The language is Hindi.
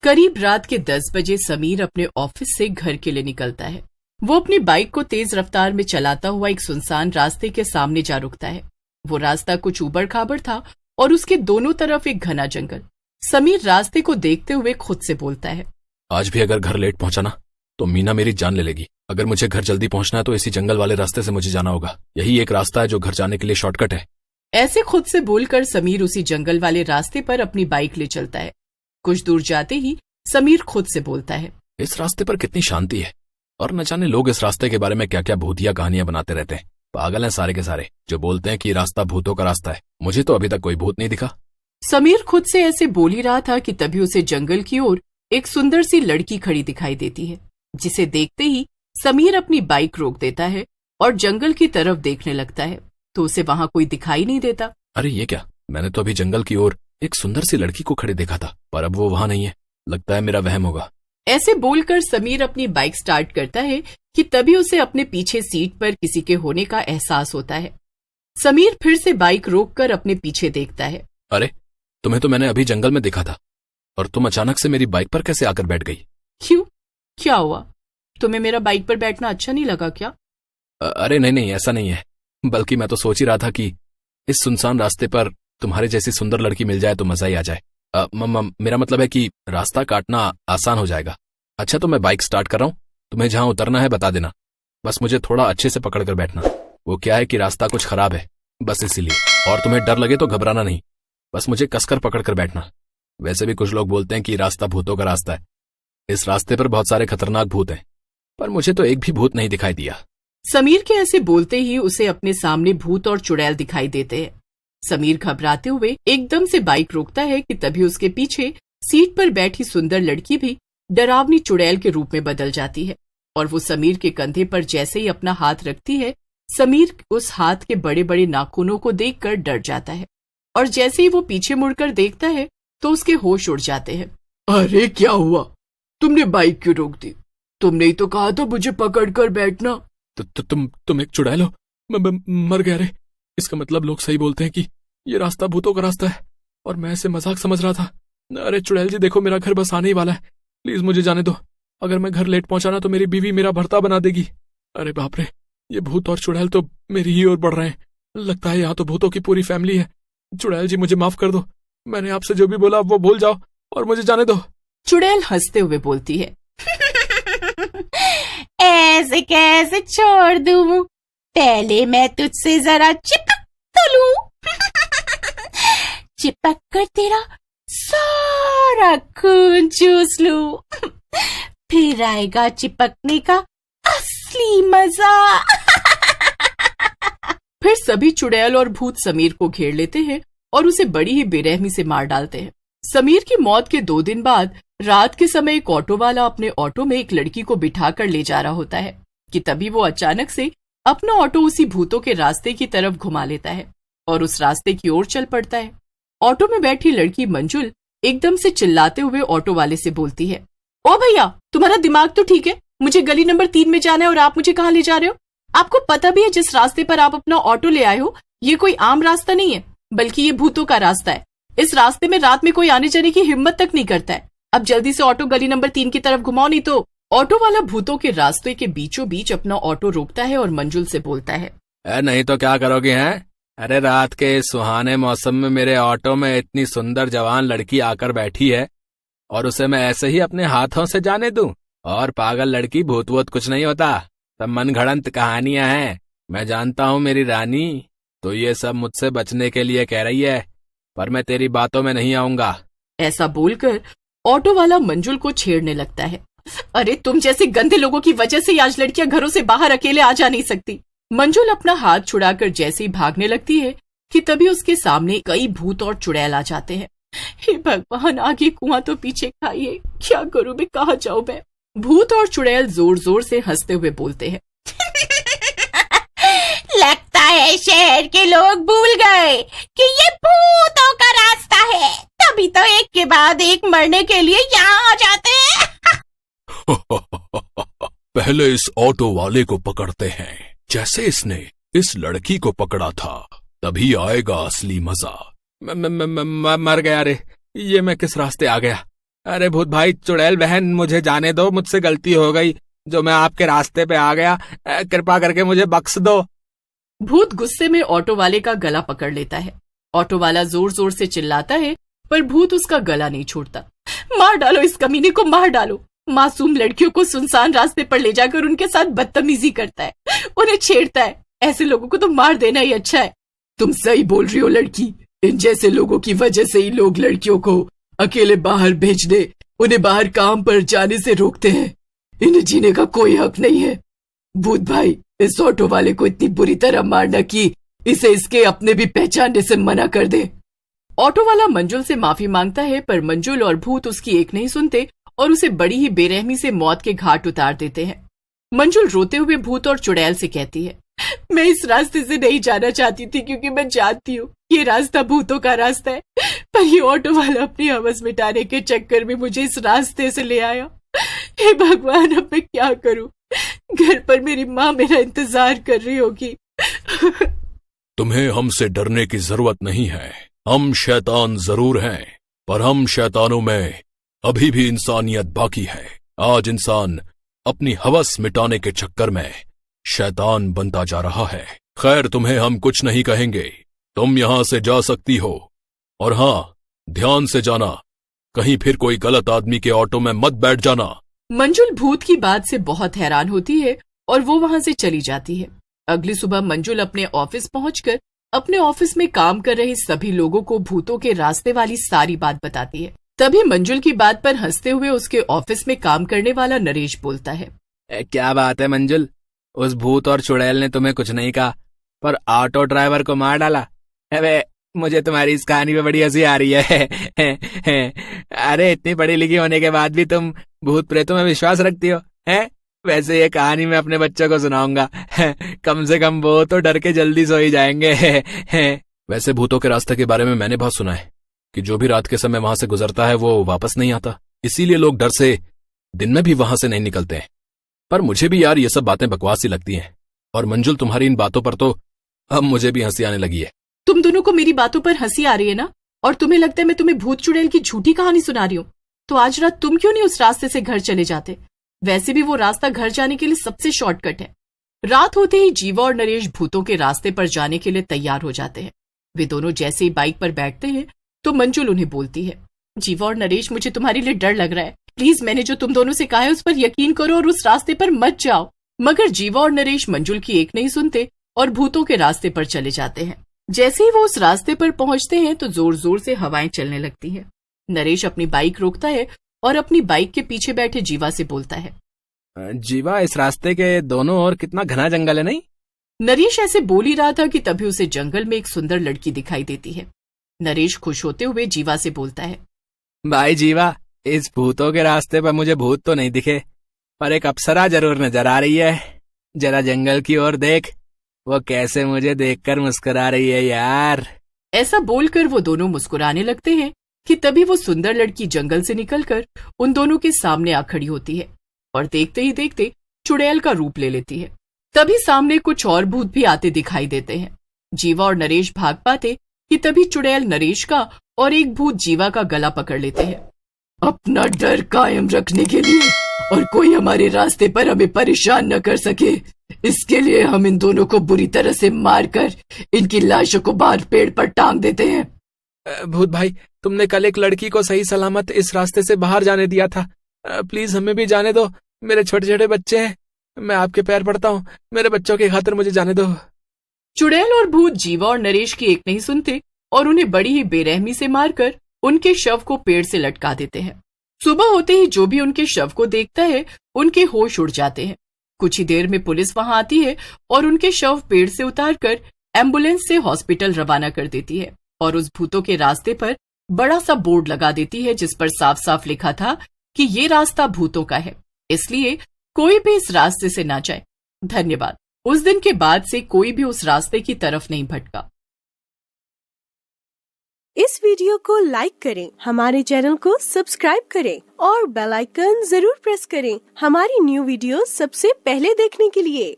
करीब रात के 10 बजे समीर अपने ऑफिस से घर के लिए निकलता है। वो अपनी बाइक को तेज रफ्तार में चलाता हुआ एक सुनसान रास्ते के सामने जा रुकता है। वो रास्ता कुछ ऊबड़ खाबड़ था और उसके दोनों तरफ एक घना जंगल। समीर रास्ते को देखते हुए खुद से बोलता है, आज भी अगर घर लेट पहुंचा ना तो मीना मेरी जान ले लेगी। अगर मुझे घर जल्दी पहुंचना है तो इसी जंगल वाले रास्ते से मुझे जाना होगा। यही एक रास्ता है जो घर जाने के लिए शॉर्टकट है। ऐसे खुद से बोलकर समीर उसी जंगल वाले रास्ते पर अपनी बाइक ले चलता है। कुछ दूर जाते ही समीर खुद से बोलता है, इस रास्ते पर कितनी शांति है और न जाने लोग इस रास्ते के बारे में क्या क्या भूतिया कहानियां बनाते रहते हैं। पागल हैं सारे के सारे जो बोलते हैं कि रास्ता भूतों का रास्ता है। मुझे तो अभी तक कोई भूत नहीं दिखा। समीर खुद से ऐसे बोल ही रहा था कि तभी उसे जंगल की ओर एक सुंदर सी लड़की खड़ी दिखाई देती है, जिसे देखते ही समीर अपनी बाइक रोक देता है और जंगल की तरफ देखने लगता है तो उसे वहां कोई दिखाई नहीं देता। अरे ये क्या, मैंने तो अभी जंगल की ओर एक सुंदर सी लड़की को खड़े देखा था, पर अब वो वहां नहीं है। लगता है मेरा वहम होगा। ऐसे बोलकर समीर अपनी बाइक स्टार्ट करता है कि तभी उसे अपने पीछे सीट पर किसी के होने का एहसास होता है। समीर फिर से बाइक रोककर अपने पीछे देखता है। अरे तुम्हें तो मैंने अभी जंगल में देखा था और तुम अचानक से मेरी बाइक पर कैसे आकर बैठ गई? क्यों, क्या हुआ? तुम्हें मेरा बाइक पर बैठना अच्छा नहीं लगा क्या? अरे नहीं, ऐसा नहीं है। बल्कि मैं तो सोच ही रहा था कि इस सुनसान रास्ते पर तुम्हारे जैसी सुंदर लड़की मिल जाए तो मजा ही आ जाए। मेरा मतलब है कि रास्ता काटना आसान हो जाएगा। अच्छा तो मैं बाइक स्टार्ट कर रहा हूँ, तुम्हें जहां उतरना है बता देना। बस मुझे थोड़ा अच्छे से पकड़ कर बैठना। वो क्या है कि रास्ता कुछ खराब है, बस इसीलिए। और तुम्हें डर लगे तो घबराना नहीं, बस मुझे कसकर पकड़ कर बैठना। वैसे भी कुछ लोग बोलते हैं कि रास्ता भूतों का रास्ता है। इस रास्ते पर बहुत सारे खतरनाक भूत हैं, पर मुझे तो एक भी भूत नहीं दिखाई दिया। समीर के ऐसे बोलते ही उसे अपने सामने भूत और चुड़ैल दिखाई देते हैं। समीर घबराते हुए एकदम से बाइक रोकता है कि तभी उसके पीछे सीट पर बैठी सुंदर लड़की भी डरावनी चुड़ैल के रूप में बदल जाती है और वो समीर के कंधे पर जैसे ही अपना हाथ रखती है, समीर उस हाथ के बड़े बड़े नाखूनों को देखकर डर जाता है और जैसे ही वो पीछे मुड़कर देखता है तो उसके होश उड़ जाते हैं। अरे क्या हुआ? तुमने बाइक क्यों रोक दी? तुमने ही तो कहा था मुझे पकड़ कर बैठना। तुम एक चुड़ैल हो? मर गया रे। इसका मतलब लोग सही बोलते हैं कि ये रास्ता भूतों का रास्ता है और मैं इसे मजाक समझ रहा था। अरे चुड़ैल जी देखो, मेरा घर बस आने ही वाला है, प्लीज मुझे जाने दो। अगर मैं घर लेट पहुंचा ना तो मेरी बीवी मेरा भर्ता बना देगी। अरे बाप रे, ये भूत और चुड़ैल तो मेरी ही ओर बढ़ रहे हैं। लगता है यहाँ तो भूतों की पूरी फैमिली है। चुड़ैल जी मुझे माफ कर दो, मैंने आपसे जो भी बोला वो भूल जाओ और मुझे जाने दो। चुड़ैल हंसते हुए बोलती है, ऐसे कैसे छोड़ दूं? पहले मैं तुझसे जरा चिपक तो लूं। चिपक कर तेरा सारा खून चूस लूं। फिर आएगा चिपकने का असली मजा। फिर सभी चुड़ैल और भूत समीर को घेर लेते हैं और उसे बड़ी ही बेरहमी से मार डालते हैं। समीर की मौत के 2 दिन बाद रात के समय एक ऑटो वाला अपने ऑटो में एक लड़की को बिठाकर ले जा रहा होता है कि तभी वो अचानक से अपना ऑटो उसी भूतों के रास्ते की तरफ घुमा लेता है और उस रास्ते की ओर चल पड़ता है। ऑटो में बैठी लड़की मंजुल एकदम से चिल्लाते हुए ऑटो वाले से बोलती है, ओ भैया, तुम्हारा दिमाग तो ठीक है? मुझे गली नंबर 3 में जाना है और आप मुझे कहाँ ले जा रहे हो? आपको पता भी है जिस रास्ते पर आप अपना ऑटो ले आए हो ये कोई आम रास्ता नहीं है, बल्कि ये भूतों का रास्ता है। इस रास्ते में रात में कोई आने जाने की हिम्मत तक नहीं करता है। अब जल्दी से ऑटो गली नंबर 3 की तरफ घुमाओ, नहीं तो। ऑटो वाला भूतों के रास्ते के बीचों बीच अपना ऑटो रोकता है और मंजुल से बोलता है, नहीं तो क्या करोगे हैं? अरे रात के इस सुहाने मौसम में मेरे ऑटो में इतनी सुंदर जवान लड़की आकर बैठी है और उसे मैं ऐसे ही अपने हाथों से जाने दूं? और पागल लड़की, भूत वूत कुछ नहीं होता, सब मनगढ़ंत कहानियां हैं। मैं जानता हूँ मेरी रानी, तो ये सब मुझसे बचने के लिए कह रही है, पर मैं तेरी बातों में नहीं आऊंगा। ऐसा बोलकर ऑटो वाला मंजुल को छेड़ने लगता है। अरे तुम जैसे गंदे लोगों की वजह से आज लड़कियां घरों से बाहर अकेले आ जा नहीं सकती। मंजुल अपना हाथ छुड़ाकर जैसे ही भागने लगती है कि तभी उसके सामने कई भूत और चुड़ैल आ जाते हैं। हे भगवान, आगे कुआं तो पीछे खाइए, क्या करूं मैं, कहाँ जाऊं मैं? भूत और चुड़ैल जोर जोर से हंसते हुए बोलते हैं, लगता है शहर के लोग भूल गए कि ये भूतों का रास्ता है, तभी तो एक के बाद एक मरने के लिए यहाँ आ जाते हैं। पहले इस ऑटो वाले को पकड़ते हैं, जैसे इसने इस लड़की को पकड़ा था, तभी आएगा असली मजा। मर गया रे, ये मैं किस रास्ते आ गया? अरे भूत भाई, चुड़ैल बहन, मुझे जाने दो, मुझसे गलती हो गई जो मैं आपके रास्ते पे आ गया। कृपा करके मुझे बख्श दो। भूत गुस्से में ऑटो वाले का गला पकड़ लेता है। ऑटो वाला जोर जोर से चिल्लाता है, पर भूत उसका गला नहीं छोड़ता। मार डालो इस कमीने को, मार डालो। मासूम लड़कियों को सुनसान रास्ते पर ले जाकर उनके साथ बदतमीजी करता है, उन्हें छेड़ता है। ऐसे लोगों को तो मार देना ही अच्छा है। तुम सही बोल रही हो लड़की, इन जैसे लोगों की वजह से ही लोग लड़कियों को अकेले बाहर भेजने, उन्हें बाहर काम पर जाने से रोकते हैं। इन्हें जीने का कोई हक नहीं है। भूत भाई, इस ऑटो वाले को इतनी बुरी तरह मारना कि इसे इसके अपने भी पहचानने से मना कर दे। ऑटो वाला मंजुल से माफी मांगता है, पर मंजुल और भूत उसकी एक नहीं सुनते और उसे बड़ी ही बेरहमी से मौत के घाट उतार देते हैं। मंजुल रोते हुए भूत और चुड़ैल से कहती है, मैं इस रास्ते से नहीं जाना चाहती थी क्योंकि मैं जानती हूँ ये रास्ता भूतों का रास्ता है, पर ये ऑटो वाला अपनी हवस मिटाने के चक्कर में मुझे इस रास्ते से ले आया। हे भगवान, अब मैं क्या करूं? घर पर मेरी माँ मेरा इंतजार कर रही होगी। तुम्हें हमसे डरने की जरूरत नहीं है। हम शैतान जरूर हैं, पर हम शैतानों में अभी भी इंसानियत बाकी है। आज इंसान अपनी हवस मिटाने के चक्कर में शैतान बनता जा रहा है। खैर, तुम्हें हम कुछ नहीं कहेंगे, तुम यहां से जा सकती हो। और हाँ, ध्यान से जाना, कहीं फिर कोई गलत आदमी के ऑटो में मत बैठ जाना। मंजुल भूत की बात से बहुत हैरान होती है और वो वहां से चली जाती है। अगली सुबह मंजुल अपने ऑफिस पहुंचकर अपने ऑफिस में काम कर रहे सभी लोगों को भूतों के रास्ते वाली सारी बात बताती है। तभी मंजुल की बात पर हंसते हुए उसके ऑफिस में काम करने वाला नरेश बोलता है, क्या बात है मंजुल, उस भूत और चुड़ैल ने तुम्हें कुछ नहीं कहा, पर ऑटो ड्राइवर को मार डाला। अबे, मुझे तुम्हारी इस कहानी पे बड़ी हंसी आ रही है। अरे, इतनी पढ़ी लिखी होने के बाद भी तुम भूत प्रेतों में विश्वास रखती हो, हैं? वैसे ये कहानी मैं अपने बच्चों को सुनाऊंगा। कम से कम वो तो डर के जल्दी सो ही जाएंगे। वैसे भूतों के रास्ते के बारे में मैंने बहुत सुना है कि जो भी रात के समय वहां से गुजरता है वो वापस नहीं आता, इसीलिए लोग डर से दिन में भी वहां से नहीं निकलते हैं। पर मुझे भी यार ये सब बातें बकवास ही लगती हैं। और मंजुल, तुम्हारी इन बातों पर तो अब मुझे भी हंसी आने लगी है। तुम दोनों को मेरी बातों पर हंसी आ रही है ना? और तुम्हें लगता है मैं तुम्हें भूत चुड़ैल की झूठी कहानी सुना रही हूँ? तो आज रात तुम क्यों नहीं उस रास्ते से घर चले जाते? वैसे भी वो रास्ता घर जाने के लिए सबसे शॉर्टकट है। रात होते ही जीवा और नरेश भूतों के रास्ते पर जाने के लिए तैयार हो जाते हैं। वे दोनों जैसे ही बाइक पर बैठते हैं तो मंजुल उन्हें बोलती है, जीवा और नरेश, मुझे तुम्हारे लिए डर लग रहा है। प्लीज, मैंने जो तुम दोनों से कहा है उस पर यकीन करो और उस रास्ते पर मत जाओ। मगर जीवा और नरेश मंजुल की एक नहीं सुनते और भूतों के रास्ते पर चले जाते हैं। जैसे ही वो उस रास्ते पर पहुंचते हैं तो जोर जोर से हवाएं चलने लगती हैं। नरेश अपनी बाइक रोकता है और अपनी बाइक के पीछे बैठे जीवा से बोलता है, जीवा, इस रास्ते के दोनों ओर कितना घना जंगल है, नहीं? नरेश ऐसे बोल ही रहा था कि तभी उसे जंगल में एक सुंदर लड़की दिखाई देती है। नरेश खुश होते हुए जीवा से बोलता है, भाई जीवा, इस भूतों के रास्ते पर मुझे भूत तो नहीं दिखे, पर एक अप्सरा जरूर नजर आ रही है। जरा जंगल की ओर देख, वो कैसे मुझे देखकर मुस्कुरा रही है यार। ऐसा बोलकर वो दोनों मुस्कुराने लगते हैं कि तभी वो सुंदर लड़की जंगल से निकलकर उन दोनों के सामने आ खड़ी होती है और देखते ही देखते चुड़ैल का रूप ले लेती है। तभी सामने कुछ और भूत भी आते दिखाई देते हैं। जीवा और नरेश भाग पाते कि तभी चुड़ैल नरेश का और एक भूत जीवा का गला पकड़ लेते हैं। अपना डर कायम रखने के लिए और कोई हमारे रास्ते पर हमें परेशान न कर सके, इसके लिए हम इन दोनों को बुरी तरह से मारकर इनकी लाशों को बाहर पेड़ पर टांग देते हैं। भूत भाई, तुमने कल एक लड़की को सही सलामत इस रास्ते से बाहर जाने दिया था। प्लीज हमें भी जाने दो, मेरे छोटे छोटे बच्चे हैं, मैं आपके पैर पड़ता हूँ, मेरे बच्चों की खातिर मुझे जाने दो। चुड़ैल और भूत जीवा और नरेश की एक नहीं सुनते और उन्हें बड़ी ही बेरहमी से मारकर उनके शव को पेड़ से लटका देते हैं। सुबह होते ही जो भी उनके शव को देखता है उनके होश उड़ जाते हैं। कुछ ही देर में पुलिस वहां आती है और उनके शव पेड़ से उतारकर एम्बुलेंस से हॉस्पिटल रवाना कर देती है और उस भूतों के रास्ते पर बड़ा सा बोर्ड लगा देती है जिस पर साफ साफ लिखा था कि ये रास्ता भूतों का है, इसलिए कोई भी इस रास्ते से ना जाए। धन्यवाद। उस दिन के बाद से कोई भी उस रास्ते की तरफ नहीं भटका। इस वीडियो को लाइक करें, हमारे चैनल को सब्सक्राइब करें और बेल आइकन जरूर प्रेस करें हमारी न्यू वीडियो सबसे पहले देखने के लिए।